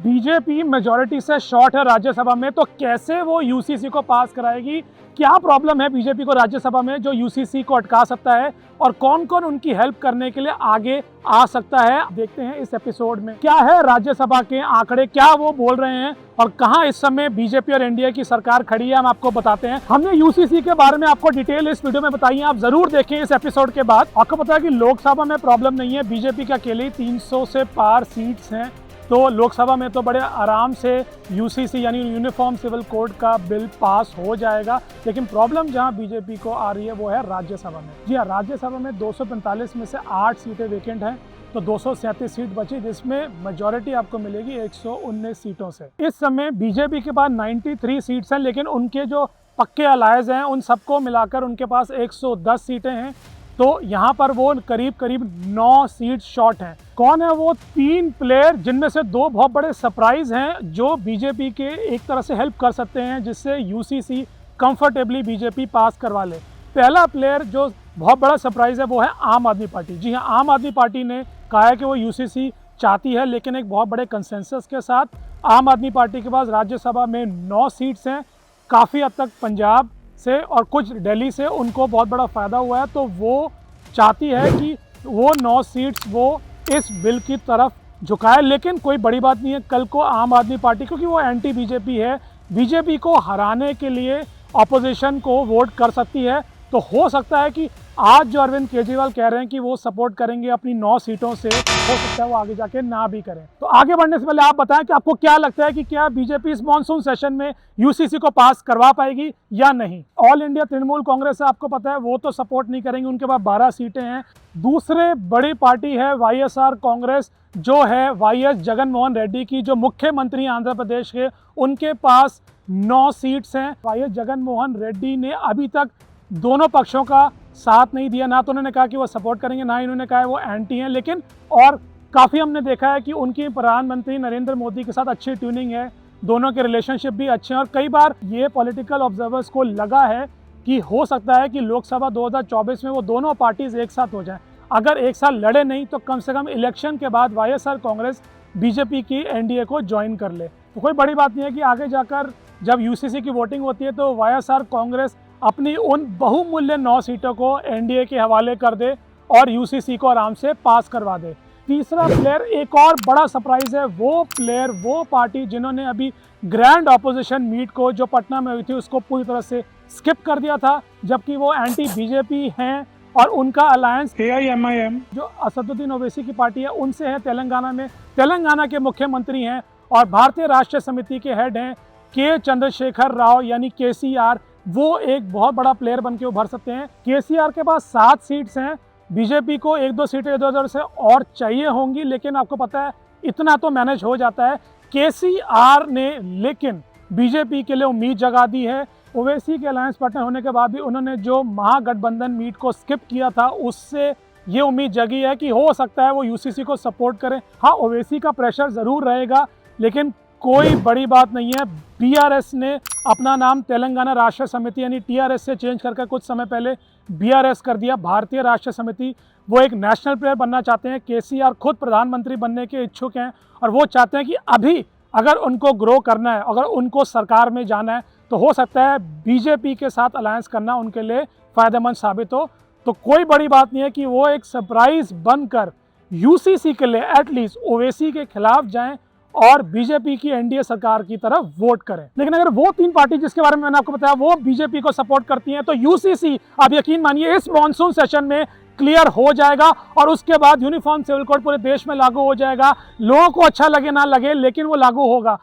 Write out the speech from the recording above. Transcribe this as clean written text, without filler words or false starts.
BJP majority से short है राज्यसभा में, तो कैसे वो यूसीसी को पास कराएगी? क्या प्रॉब्लम है बीजेपी को राज्यसभा में जो यूसीसी को अटका सकता है, और कौन कौन उनकी हेल्प करने के लिए आगे आ सकता है? देखते हैं इस एपिसोड में। क्या है राज्यसभा के आंकड़े, क्या वो बोल रहे हैं और कहां इस समय बीजेपी और एनडीए की सरकार खड़ी है, हम आपको बताते हैं। हमने यूसीसी के बारे में आपको डिटेल इस वीडियो में बताई है, आप जरूर देखें इस एपिसोड के बाद। आपको पता है कि लोकसभा में प्रॉब्लम नहीं है, बीजेपी के अकेले 300 से पार सीट्स हैं, तो लोकसभा में तो बड़े आराम से यूसीसी यानी यूनिफॉर्म सिविल कोड का बिल पास हो जाएगा। लेकिन प्रॉब्लम जहां बीजेपी को आ रही है वो है राज्यसभा में। जी हाँ, राज्यसभा में 245 में से 8 सीटें वेकेंट हैं, तो 237 सीट बची, जिसमें मेजॉरिटी आपको मिलेगी 119 सीटों से। इस समय बीजेपी के पास 93 सीट्स हैं, लेकिन उनके जो पक्के अलायंस हैं उन सबको मिलाकर उनके पास 110 सीटें हैं, तो यहाँ पर वो करीब करीब 9 सीट शॉर्ट हैं। कौन है वो 3 प्लेयर, जिनमें से 2 बहुत बड़े सरप्राइज हैं जो बीजेपी के एक तरह से हेल्प कर सकते हैं, जिससे यूसीसी कंफर्टेबली बीजेपी पास करवा ले। पहला प्लेयर जो बहुत बड़ा सरप्राइज है वो है आम आदमी पार्टी। जी हाँ, आम आदमी पार्टी ने कहा है कि वो यूसीसी चाहती है, लेकिन एक बहुत बड़े कंसेंसस के साथ। आम आदमी पार्टी के पास राज्यसभा में 9 सीट्स हैं, काफ़ी हद तक पंजाब से और कुछ दिल्ली से उनको बहुत बड़ा फ़ायदा हुआ है, तो वो चाहती है कि वो 9 सीट्स वो इस बिल की तरफ झुकाए। लेकिन कोई बड़ी बात नहीं है, कल को आम आदमी पार्टी, क्योंकि वो एंटी बीजेपी है, बीजेपी को हराने के लिए ऑपोजिशन को वोट कर सकती है। तो हो सकता है कि आज जो अरविंद केजरीवाल कह रहे हैं कि वो सपोर्ट करेंगे अपनी 9 सीटों से, हो सकता है वो आगे जाके ना भी करें। तो आगे बढ़ने से पहले आप बताएं कि आपको क्या लगता है कि क्या बीजेपी इस मॉनसून सेशन में यूसीसी को पास करवा पाएगी या नहीं? ऑल इंडिया तृणमूल कांग्रेस है, आपको पता है वो तो सपोर्ट नहीं करेंगे, उनके पास 12 सीटें हैं। दूसरे बड़ी पार्टी है वाईएसआर कांग्रेस, जो है वाईएस जगन मोहन रेड्डी की, जो मुख्यमंत्री आंध्र प्रदेश के, उनके पास 9 सीट्स हैं। वाईएस जगन मोहन रेड्डी ने अभी तक दोनों पक्षों का साथ नहीं दिया, ना तो उन्होंने कहा कि वो सपोर्ट करेंगे, ना ही उन्होंने कहा है वो एंटी हैं। लेकिन और काफ़ी हमने देखा है कि उनकी प्रधानमंत्री नरेंद्र मोदी के साथ अच्छी ट्यूनिंग है, दोनों के रिलेशनशिप भी अच्छे हैं, और कई बार ये पॉलिटिकल ऑब्जर्वर्स को लगा है कि हो सकता है कि लोकसभा 2024 में वो दोनों पार्टीज एक साथ हो जाएं। अगर एक साथ लड़े नहीं तो कम से कम इलेक्शन के बाद वाईएसआर कांग्रेस बीजेपी की एनडीए को ज्वाइन कर ले। तो कोई बड़ी बात नहीं है कि आगे जाकर जब यूसीसी की वोटिंग होती है तो वाईएसआर कांग्रेस अपनी उन बहुमूल्य 9 सीटों को एनडीए के हवाले कर दे और यूसीसी को आराम से पास करवा दे। तीसरा प्लेयर, एक और बड़ा सरप्राइज है, वो प्लेयर, वो पार्टी जिन्होंने अभी ग्रैंड ऑपोजिशन मीट को जो पटना में हुई थी उसको पूरी तरह से स्किप कर दिया था, जबकि वो एंटी बीजेपी हैं और उनका अलायंस AIMIM जो असदुद्दीन ओवैसी की पार्टी है उनसे है तेलंगाना में। तेलंगाना के मुख्यमंत्री हैं और भारतीय राष्ट्रीय समिति के हेड हैं के चंद्रशेखर राव यानी KCR, वो एक बहुत बड़ा प्लेयर बन के उभर सकते हैं। KCR के पास 7 सीट्स हैं, बीजेपी को 1-2 सीटें इधर-उधर से और चाहिए होंगी, लेकिन आपको पता है इतना तो मैनेज हो जाता है। KCR ने लेकिन बीजेपी के लिए उम्मीद जगा दी है। ओवैसी के अलायंस पार्टनर होने के बाद भी उन्होंने जो महागठबंधन मीट को स्किप किया था, उससे ये उम्मीद जगी है कि हो सकता है वो यूसीसी को सपोर्ट करें। हाँ, ओवैसी का प्रेशर ज़रूर रहेगा, लेकिन कोई बड़ी बात नहीं है। BRS ने अपना नाम तेलंगाना राष्ट्र समिति यानी TRS से चेंज करके कुछ समय पहले BRS कर दिया, भारतीय राष्ट्र समिति। वो एक नेशनल प्लेयर बनना चाहते हैं। KCR खुद प्रधानमंत्री बनने के इच्छुक हैं और वो चाहते हैं कि अभी अगर उनको ग्रो करना है, अगर उनको सरकार में जाना है, तो हो सकता है बीजेपी के साथ अलायंस करना उनके लिए फ़ायदेमंद साबित हो। तो कोई बड़ी बात नहीं है कि वो एक सरप्राइज बनकर यूसीसी के लिए एटलीस्ट ओवैसी के खिलाफ जाएं और बीजेपी की एनडीए सरकार की तरफ वोट करें। लेकिन अगर वो 3 पार्टी जिसके बारे में मैंने आपको बताया वो बीजेपी को सपोर्ट करती हैं, तो यूसीसी आप यकीन मानिए इस मॉनसून सेशन में क्लियर हो जाएगा और उसके बाद यूनिफॉर्म सिविल कोड पूरे देश में लागू हो जाएगा। लोगों को अच्छा लगे ना लगे, लेकिन वो लागू होगा।